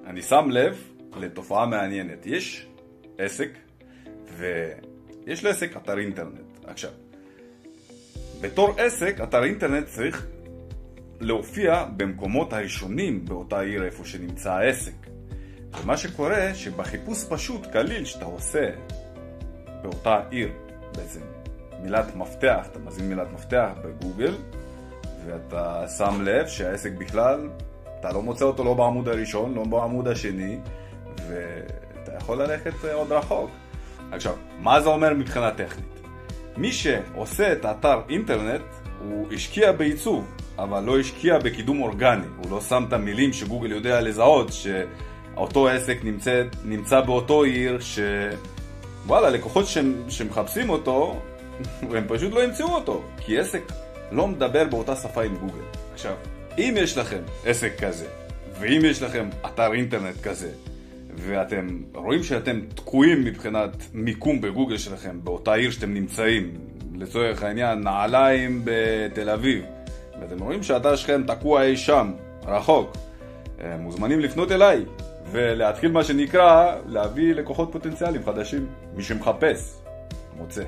אני שם לב לתופעה מעניינת. יש עסק, ויש לעסק אתר אינטרנט. עכשיו, בתור עסק, אתר אינטרנט צריך להופיע במקומות הראשונים באותה עיר איפה שנמצא העסק. ומה שקורה, שבחיפוש פשוט, קליל, שאתה עושה באותה עיר, בעצם מילת מפתח, אתה מזין מילת מפתח בגוגל, ואתה שם לב שהעסק בכלל, אתה לא מוצא אותו לא בעמוד הראשון, לא בעמוד השני, ואתה יכול ללכת עוד רחוק. עכשיו, מה זה אומר מבחינה טכנית? מי שעושה את האתר אינטרנט, הוא השקיע בעיצוב, אבל לא השקיע בקידום אורגני. הוא לא שם את המילים שגוגל יודע לזהות, שאותו עסק נמצא באותו עיר, שוואלה, לקוחות שמחפשים אותו, הם פשוט לא ימצאו אותו, כי עסק לא מדבר באותה שפה עם גוגל. עכשיו, אם יש לכם עסק כזה, ואם יש לכם אתר אינטרנט כזה, ואתם רואים שאתם תקועים מבחינת מיקום בגוגל שלכם, באותה עיר שאתם נמצאים, לצורך העניין, נעליים בתל אביב, ואתם רואים שהאתר שלכם תקוע אי שם, רחוק, מוזמנים לפנות אליי, ולהתחיל מה שנקרא, להביא לקוחות פוטנציאליים חדשים. מי שמחפש, מוצא.